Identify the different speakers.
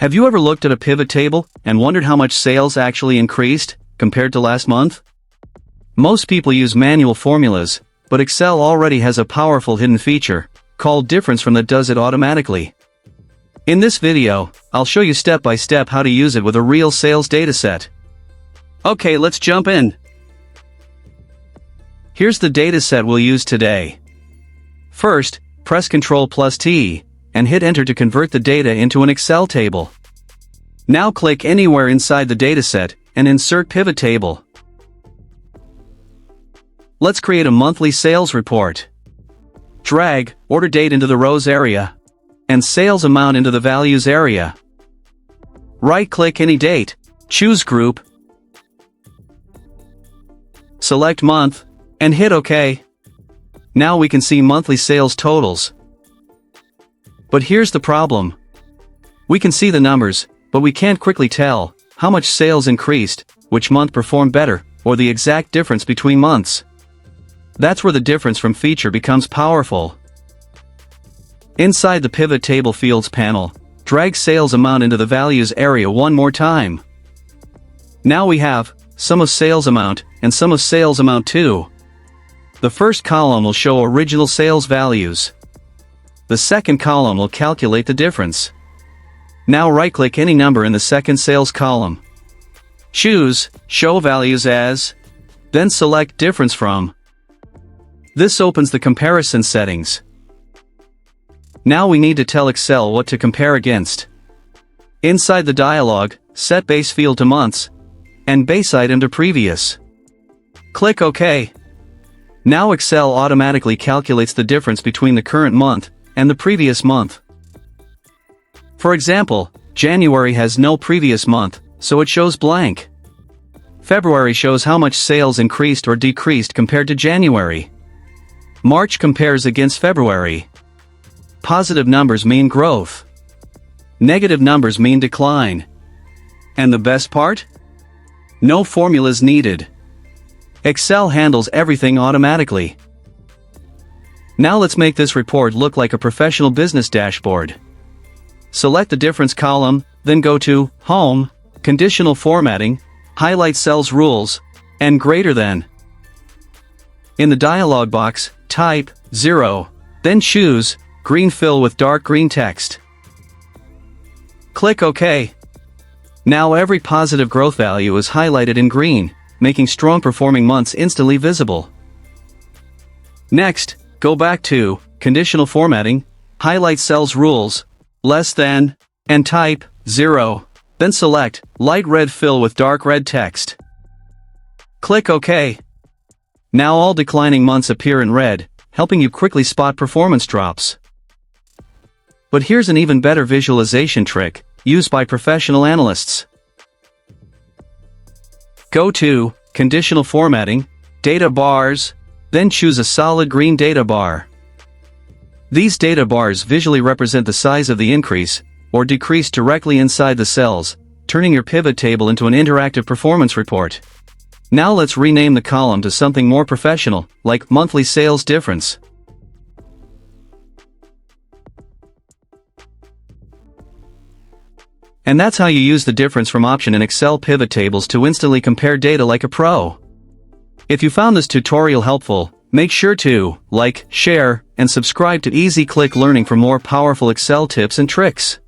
Speaker 1: Have you ever looked at a pivot table and wondered how much sales actually increased compared to last month? Most people use manual formulas, but Excel already has a powerful hidden feature called difference from that does it automatically. In this video, I'll show you step by step how to use it with a real sales dataset. Okay, let's jump in. Here's the dataset we'll use today. First, press Ctrl+T and hit Enter to convert the data into an Excel table. Now click anywhere inside the dataset and insert Pivot Table. Let's create a monthly sales report. Drag Order Date into the Rows area and Sales Amount into the Values area. Right-click any date, choose Group, select Month, and hit OK. Now we can see monthly sales totals. But here's the problem. We can see the numbers, but we can't quickly tell how much sales increased, which month performed better, or the exact difference between months. That's where the difference from feature becomes powerful. Inside the Pivot Table Fields panel, drag Sales Amount into the Values area one more time. Now we have Sum of Sales Amount and Sum of Sales Amount 2. The first column will show original sales values. The second column will calculate the difference. Now right-click any number in the second sales column. Choose Show Values As, then select Difference From. This opens the comparison settings. Now we need to tell Excel what to compare against. Inside the dialog, set base field to months and base item to previous. Click OK. Now Excel automatically calculates the difference between the current month and the previous month. For example, January has no previous month, so it shows blank. February shows how much sales increased or decreased compared to January. March compares against February. Positive numbers mean growth. Negative numbers mean decline. And the best part? No formulas needed. Excel handles everything automatically. Now let's make this report look like a professional business dashboard. Select the Difference column, then go to Home, Conditional Formatting, highlight Cells Rules, and Greater Than. In the dialog box, type 0, then choose Green Fill with dark green text. Click OK. Now every positive growth value is highlighted in green, making strong performing months instantly visible. Next, go back to Conditional Formatting, highlight Cells Rules, Less Than, and type 0, then select Light Red Fill with dark red text. Click OK. Now all declining months appear in red, helping you quickly spot performance drops. But here's an even better visualization trick, used by professional analysts. Go to Conditional Formatting, Data Bars, then choose a solid green data bar. These data bars visually represent the size of the increase or decrease directly inside the cells, turning your pivot table into an interactive performance report. Now let's rename the column to something more professional, like Monthly Sales Difference. And that's how you use the Difference From option in Excel pivot tables to instantly compare data like a pro. If you found this tutorial helpful, make sure to like, share, and subscribe to Easy Click Learning for more powerful Excel tips and tricks.